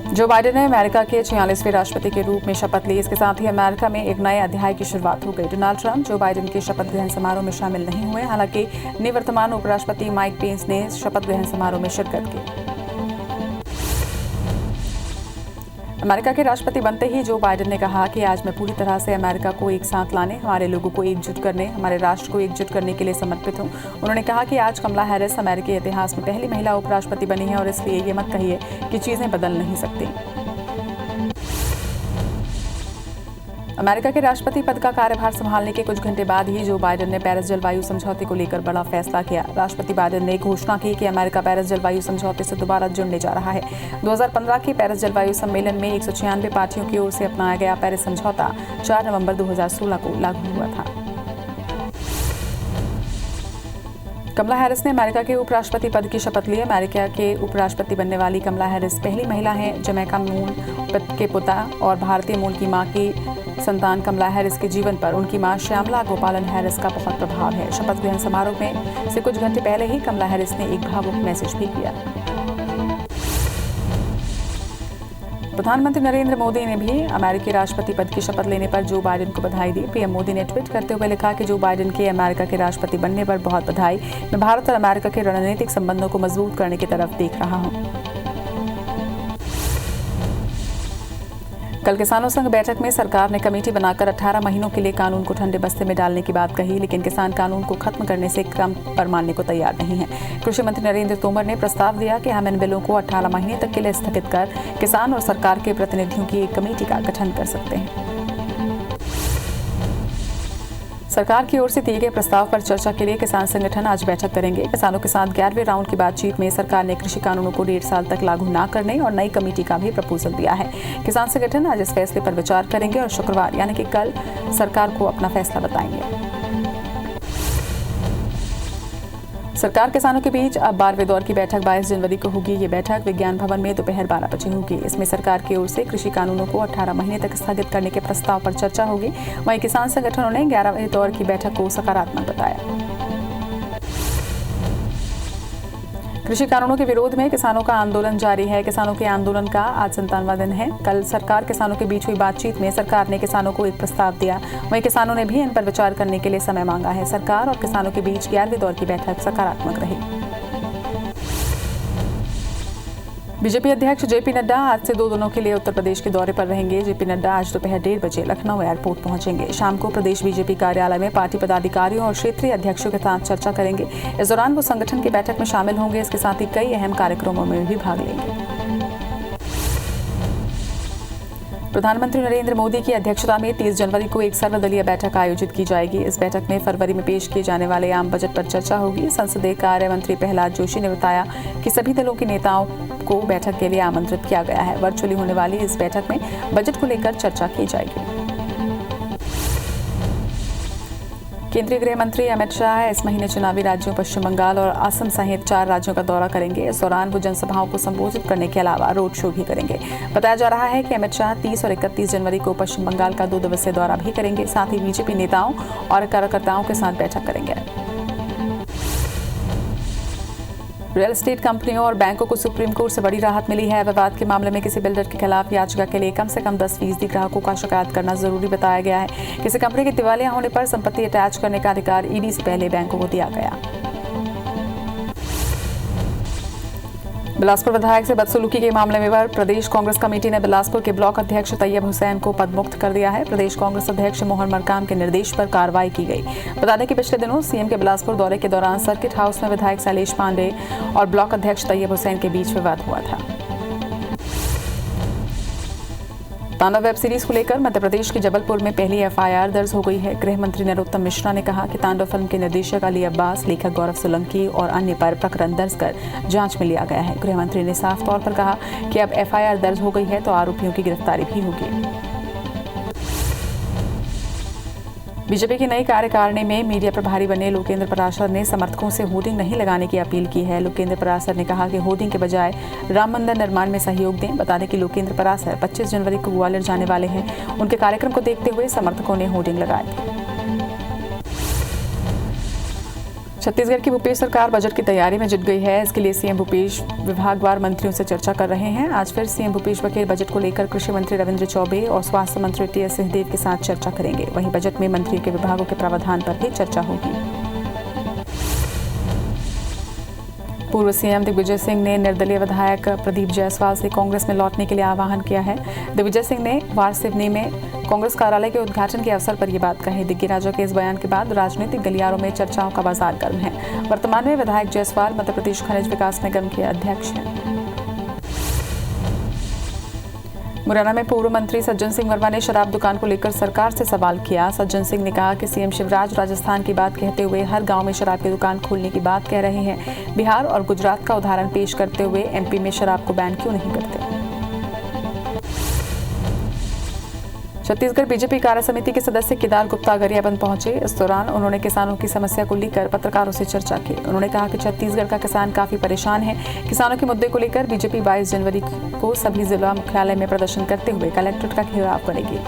Joe Biden ने America के 46वें राष्ट्रपति के रूप में शपथ ली। इसके साथ ही अमेरिका में एक नए अध्याय की शुरुआत हो गई। डोनाल्ड ट्रंप जो बाइडेन के शपथ ग्रहण समारोह में शामिल नहीं हुए, हालांकि निवर्तमान उपराष्ट्रपति माइक पेंस ने शपथ ग्रहण समारोह में शिरकत की। अमेरिका के राष्ट्रपति बनते ही जो बाइडेन ने कहा कि आज मैं पूरी तरह से अमेरिका को एक साथ लाने, हमारे लोगों को एकजुट करने, हमारे राष्ट्र को एकजुट करने के लिए समर्पित हूं। उन्होंने कहा कि आज कमला हैरिस अमेरिकी इतिहास में पहली महिला उपराष्ट्रपति बनी है और इसलिए ये मत कहिए कि चीजें बदल नहीं सकती। अमेरिका के राष्ट्रपति पद का कार्यभार संभालने के कुछ घंटे बाद ही जो बाइडेन ने पेरिस जलवायु समझौते को लेकर बड़ा फैसला किया। राष्ट्रपति बाइडेन ने घोषणा की कि अमेरिका पेरिस जलवायु समझौते से दोबारा जुड़ने जा रहा है। 2015 के पेरिस जलवायु सम्मेलन में 196 पार्टियों की ओर से अपनाया गया पेरिस समझौता 4 नवंबर 2016 को लागू हुआ था। कमला हैरिस ने अमेरिका के उपराष्ट्रपति पद की शपथ ली। अमेरिका के उपराष्ट्रपति बनने वाली कमला हैरिस पहली महिला हैं। जमैका मूल के पिता और भारतीय मूल की मां की संतान कमला हैरिस के जीवन पर उनकी मां श्यामला गोपालन हैरिस का बहुत प्रभाव है। शपथ ग्रहण समारोह में से कुछ घंटे पहले ही कमला हैरिस ने एक भावुक मैसेज भी किया। प्रधानमंत्री नरेंद्र मोदी ने भी अमेरिकी राष्ट्रपति पद की शपथ लेने पर जो बाइडेन को बधाई दी। पीएम मोदी ने ट्वीट करते हुए लिखा कि जो बाइडेन के अमेरिका के राष्ट्रपति बनने पर बहुत बधाई। मैं भारत और अमेरिका के रणनीतिक संबंधों को मजबूत करने की तरफ देख रहा हूं। कल किसानों संघ बैठक में सरकार ने कमेटी बनाकर 18 महीनों के लिए कानून को ठंडे बस्ते में डालने की बात कही, लेकिन किसान कानून को खत्म करने से कम पर मानने को तैयार नहीं है। कृषि मंत्री नरेंद्र तोमर ने प्रस्ताव दिया कि हम इन बिलों को 18 महीने तक के लिए स्थगित कर किसान और सरकार के प्रतिनिधियों की एक कमेटी का गठन कर सकते हैं। सरकार की ओर से दिए गए प्रस्ताव पर चर्चा के लिए किसान संगठन आज बैठक करेंगे। किसानों के साथ 11वें राउंड की बातचीत में सरकार ने कृषि कानूनों को 1.5 साल तक लागू न करने और नई कमेटी का भी प्रपोजल दिया है। किसान संगठन आज इस फैसले पर विचार करेंगे और शुक्रवार यानी कि कल सरकार को अपना फैसला बताएंगे। सरकार किसानों के बीच अब 12वें दौर की बैठक 22 जनवरी को होगी। ये बैठक विज्ञान भवन में दोपहर 12 बजे होगी। इसमें सरकार की ओर से कृषि कानूनों को 18 महीने तक स्थगित करने के प्रस्ताव पर चर्चा होगी। वहीं किसान संगठनों ने 11वें दौर की बैठक को सकारात्मक बताया। कृषि कानूनों के विरोध में किसानों का आंदोलन जारी है। किसानों के आंदोलन का आज 57वां दिन है। कल सरकार किसानों के बीच हुई बातचीत में सरकार ने किसानों को एक प्रस्ताव दिया। वहीं किसानों ने भी इन पर विचार करने के लिए समय मांगा है। सरकार और किसानों के बीच 11वें दौर की बैठक सकारात्मक रही। बीजेपी अध्यक्ष जेपी नड्डा आज से 2 दिनों के लिए उत्तर प्रदेश के दौरे पर रहेंगे। जेपी नड्डा आज दोपहर 1:30 बजे लखनऊ एयरपोर्ट पहुंचेंगे। शाम को प्रदेश बीजेपी कार्यालय में पार्टी पदाधिकारियों और क्षेत्रीय अध्यक्षों के साथ चर्चा करेंगे। इस दौरान वो संगठन की बैठक में शामिल होंगे। इसके साथ ही कई अहम कार्यक्रमों में भी भाग लेंगे। प्रधानमंत्री नरेंद्र मोदी की अध्यक्षता में 30 जनवरी को एक सर्वदलीय बैठक आयोजित की जाएगी। इस बैठक में फरवरी में पेश किए जाने वाले आम बजट पर चर्चा होगी। संसदीय कार्य मंत्री प्रहलाद जोशी ने बताया कि सभी दलों के नेताओं को बैठक के लिए आमंत्रित किया गया है। वर्चुअली होने वाली इस बैठक में बजट को लेकर चर्चा की जाएगी। केंद्रीय गृह मंत्री अमित शाह इस महीने चुनावी राज्यों पश्चिम बंगाल और असम सहित 4 राज्यों का दौरा करेंगे। इस दौरान वो जनसभाओं को संबोधित करने के अलावा रोड शो भी करेंगे। बताया जा रहा है कि अमित शाह 30 और 31 जनवरी को पश्चिम बंगाल का 2 दिवसीय दौरा भी करेंगे। साथ ही बीजेपी नेताओं और कार्यकर्ताओं के साथ बैठक करेंगे। रियल एस्टेट कंपनियों और बैंकों को सुप्रीम कोर्ट से बड़ी राहत मिली है। विवाद के मामले में किसी बिल्डर के खिलाफ याचिका के लिए कम से कम 10% ग्राहकों का शिकायत करना जरूरी बताया गया है। किसी कंपनी के दिवालिया होने पर संपत्ति अटैच करने का अधिकार ईडी से पहले बैंकों को दिया गया। बिलासपुर विधायक से बदसलूकी के मामले में प्रदेश कांग्रेस कमेटी ने बिलासपुर के ब्लॉक अध्यक्ष तैयब हुसैन को पदमुक्त कर दिया है। प्रदेश कांग्रेस अध्यक्ष मोहन मरकाम के निर्देश पर कार्रवाई की गई। बता दें कि पिछले दिनों सीएम के बिलासपुर दौरे के दौरान सर्किट हाउस में विधायक शैलेश पांडे और ब्लॉक अध्यक्ष तैयब हुसैन के बीच विवाद हुआ था। तांडव वेब सीरीज को लेकर मध्य प्रदेश के जबलपुर में पहली एफआईआर दर्ज हो गई है। गृह मंत्री नरोत्तम मिश्रा ने कहा कि तांडव फिल्म के निर्देशक अली अब्बास, लेखक गौरव सोलंकी और अन्य पर प्रकरण दर्ज कर जांच में लिया गया है। गृह मंत्री ने साफ तौर पर कहा कि अब एफआईआर दर्ज हो गई है तो आरोपियों की गिरफ्तारी भी होगी। बीजेपी की नई कार्यकारिणी में मीडिया प्रभारी बने लोकेंद्र पराशर ने समर्थकों से होर्डिंग नहीं लगाने की अपील की है। लोकेंद्र पराशर ने कहा कि होर्डिंग के बजाय राम मंदिर निर्माण में सहयोग दें। बता दें कि लोकेंद्र पराशर 25 जनवरी को ग्वालियर जाने वाले हैं। उनके कार्यक्रम को देखते हुए समर्थकों ने होर्डिंग लगाए थे। छत्तीसगढ़ की भूपेश सरकार बजट की तैयारी में जुट गई है। इसके लिए सीएम भूपेश विभागवार मंत्रियों से चर्चा कर रहे हैं। आज फिर सीएम भूपेश बघेल बजट को लेकर कृषि मंत्री रविंद्र चौबे और स्वास्थ्य मंत्री टीएस सिंहदेव के साथ चर्चा करेंगे। वहीं बजट में मंत्रियों के विभागों के प्रावधान पर भी चर्चा होगी। पूर्व सीएम दिग्विजय सिंह ने निर्दलीय विधायक प्रदीप जायसवाल से कांग्रेस में लौटने के लिए आह्वान किया है। दिग्विजय सिंह ने वारसिवनी में कांग्रेस कार्यालय के उद्घाटन के अवसर पर यह बात कही। दिग्गी राजा के इस बयान के बाद राजनीतिक गलियारों में चर्चाओं का बाजार गर्म है। वर्तमान में विधायक जायसवाल मध्य प्रदेश खनिज विकास निगम के अध्यक्ष हैं। मुरैना में पूर्व मंत्री सज्जन सिंह वर्मा ने शराब दुकान को लेकर सरकार से सवाल किया। सज्जन सिंह ने कहा कि सीएम शिवराज राजस्थान की बात कहते हुए हर गांव में शराब की दुकान खोलने की बात कह रहे हैं। बिहार और गुजरात का उदाहरण पेश करते हुए एमपी में शराब को बैन क्यों नहीं करते। छत्तीसगढ़ बीजेपी कार्य समिति के सदस्य केदार गुप्ता गरियाबंद पहुंचे। इस दौरान उन्होंने किसानों की समस्या को लेकर पत्रकारों से चर्चा की। उन्होंने कहा कि छत्तीसगढ़ का किसान काफी परेशान है। किसानों के मुद्दे को लेकर बीजेपी 22 जनवरी को सभी जिला मुख्यालय में प्रदर्शन करते हुए कलेक्ट्रेट का घेराव करेगी।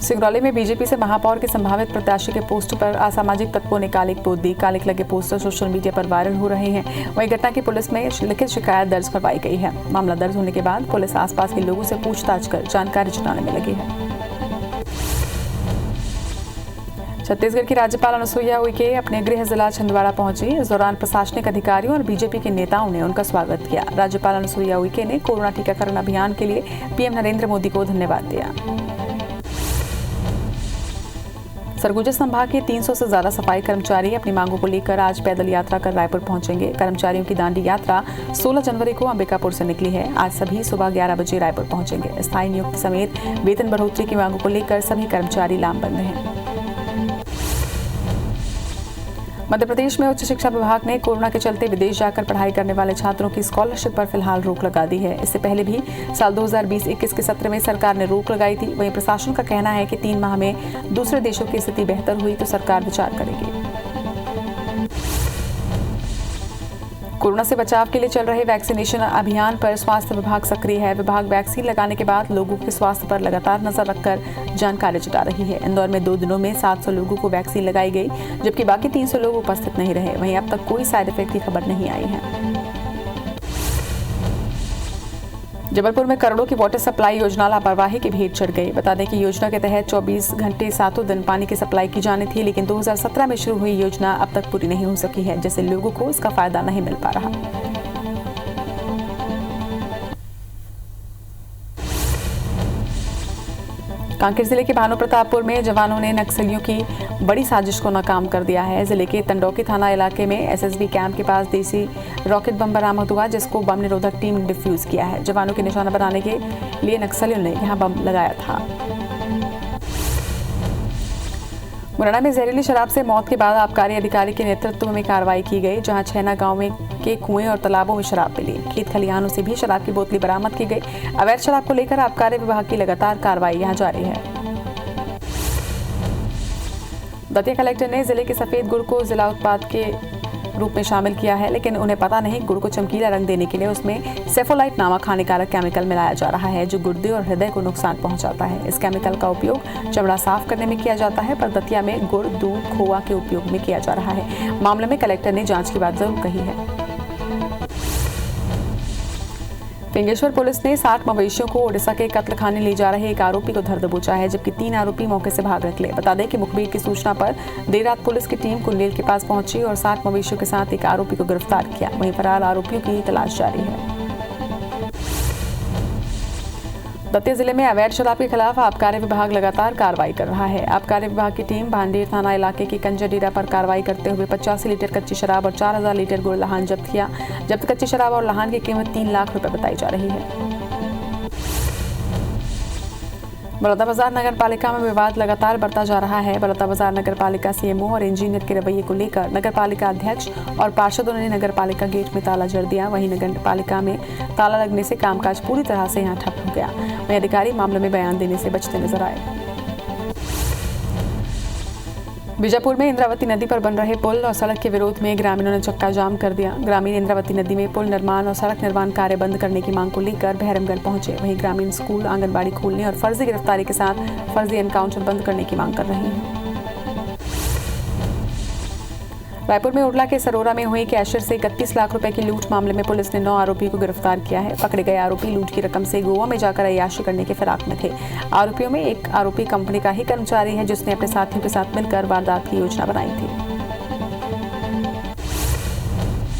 सिंगरौली में बीजेपी से महापौर के संभावित प्रत्याशी के पोस्टर पर असामाजिक तत्वों ने कालिक पोत दी। कालिक लगे पोस्टर सोशल मीडिया पर वायरल हो रहे हैं। वहीं घटना की पुलिस में लिखित शिकायत दर्ज करवाई गई है। मामला दर्ज होने के बाद पुलिस आसपास के लोगों से पूछताछ कर जानकारी जुटाने में लगी है। छत्तीसगढ़ की राज्यपाल अनुसुईया उइके अपने गृह जिला छिंदवाड़ा पहुंची। इस दौरान प्रशासनिक अधिकारियों और बीजेपी के नेताओं ने उनका स्वागत किया। राज्यपाल अनुसुईया उइके ने कोरोना टीकाकरण अभियान के लिए पीएम नरेंद्र मोदी को धन्यवाद दिया। सरगुजा संभाग के 300 से ज्यादा सफाई कर्मचारी अपनी मांगों को लेकर आज पैदल यात्रा कर रायपुर पहुंचेंगे। कर्मचारियों की दांडी यात्रा 16 जनवरी को अंबिकापुर से निकली है। आज सभी सुबह 11 बजे रायपुर पहुंचेंगे। स्थायी नियुक्ति समेत वेतन बढ़ोतरी की मांगों को लेकर सभी कर्मचारी लामबंद हैं। मध्य प्रदेश में उच्च शिक्षा विभाग ने कोरोना के चलते विदेश जाकर पढ़ाई करने वाले छात्रों की स्कॉलरशिप पर फिलहाल रोक लगा दी है। इससे पहले भी साल 2020-21 के सत्र में सरकार ने रोक लगाई थी। वहीं प्रशासन का कहना है कि 3 माह में दूसरे देशों की स्थिति बेहतर हुई तो सरकार विचार करेगी। कोरोना से बचाव के लिए चल रहे वैक्सीनेशन अभियान पर स्वास्थ्य विभाग सक्रिय है। विभाग वैक्सीन लगाने के बाद लोगों के स्वास्थ्य पर लगातार नजर रखकर जानकारी जुटा रही है। इंदौर में 2 दिनों में 700 लोगों को वैक्सीन लगाई गई, जबकि बाकी 300 लोग उपस्थित नहीं रहे। वहीं अब तक कोई साइड इफेक्ट की खबर नहीं आई है। जबलपुर में करोड़ों की वाटर सप्लाई योजना लापरवाही की भेंट चढ़ गई। बता दें कि योजना के तहत 24 घंटे 7 दिन पानी की सप्लाई की जानी थी, लेकिन 2017 में शुरू हुई योजना अब तक पूरी नहीं हो सकी है, जिससे लोगों को इसका फायदा नहीं मिल पा रहा। कांकेर जिले के भानुप्रतापपुर में जवानों ने नक्सलियों की बड़ी साजिश को नाकाम कर दिया है। जिले के तंडौकी थाना इलाके में एसएसबी कैंप के पास देसी रॉकेट बम बरामद हुआ, जिसको बम निरोधक टीम ने डिफ्यूज किया है। जवानों के निशाना बनाने के लिए नक्सलियों ने यहां बम लगाया था। मुरैना में जहरीली शराब से मौत के बाद आबकारी अधिकारी के नेतृत्व में कार्रवाई की गई, जहां छैना गांव में के कुएं और तालाबों में शराब मिली। खेत खलिहानों से भी शराब की बोतलें बरामद की गई। अवैध शराब को लेकर आबकारी विभाग की लगातार कार्रवाई यहां जारी है। दतिया कलेक्टर ने जिले के सफेद गुड़ को जिला उत्पाद के रूप में शामिल किया है, लेकिन उन्हें पता नहीं गुड़ को चमकीला रंग देने के लिए उसमें सेफोलाइट नामक हानिकारक केमिकल मिलाया जा रहा है, जो गुर्दे और हृदय को नुकसान पहुंचाता है। इस केमिकल का उपयोग चमड़ा साफ करने में किया जाता है, पर दतिया में गुड़, दूध, खोआ के उपयोग में किया जा रहा है। मामले में कलेक्टर ने जांच की बात जरूर कही है। फिंगेश्वर पुलिस ने 60 मवेशियों को ओडिशा के कत्लखाने ले जा रहे एक आरोपी को धर दबोचा है, जबकि 3 आरोपी मौके से भाग निकले। बता दें कि मुखबिर की सूचना पर देर रात पुलिस की टीम कुंडेल के पास पहुंची और 60 मवेशियों के साथ एक आरोपी को गिरफ्तार किया। वहीं फरार आरोपियों की तलाश जारी है। दतिया जिले में अवैध शराब के खिलाफ आबकारी विभाग लगातार कार्रवाई कर रहा है। आबकारी विभाग की टीम भांडेर थाना इलाके के कंजरडीरा पर कार्रवाई करते हुए 85 लीटर कच्ची शराब और 4000 लीटर गुड़ लहान जब्त किया। जब्त कच्ची शराब और लहान की कीमत 3 लाख रुपए बताई जा रही है। बलौदाबाजार नगर पालिका में विवाद लगातार बढ़ता जा रहा है। बलौदाबाजार नगर पालिका सीएमओ और इंजीनियर के रवैये को लेकर नगर पालिका अध्यक्ष और पार्षदों ने नगर पालिका गेट में ताला जड़ दिया। वहीं नगर पालिका में ताला लगने से कामकाज पूरी तरह से यहां ठप हो गया। वहीं अधिकारी मामले में बयान देने से बचते नजर आए। बीजापुर में इंद्रावती नदी पर बन रहे पुल और सड़क के विरोध में ग्रामीणों ने चक्का जाम कर दिया। ग्रामीण इंद्रावती नदी में पुल निर्माण और सड़क निर्माण कार्य बंद करने की मांग को लेकर भैरमगढ़ पहुंचे। वहीं ग्रामीण स्कूल, आंगनबाड़ी खोलने और फर्जी गिरफ्तारी के साथ फर्जी एनकाउंटर बंद करने की मांग कर रहे हैं। रायपुर में उरला के सरोरा में हुई कैशियर से 31 लाख रुपए की लूट मामले में पुलिस ने 9 आरोपियों को गिरफ्तार किया है। पकड़े गए आरोपी लूट की रकम से गोवा में जाकर अय्याशी करने के फिराक में थे। आरोपियों में एक आरोपी कंपनी का ही कर्मचारी है जिसने अपने साथियों के साथ मिलकर वारदात की योजना बनाई थी।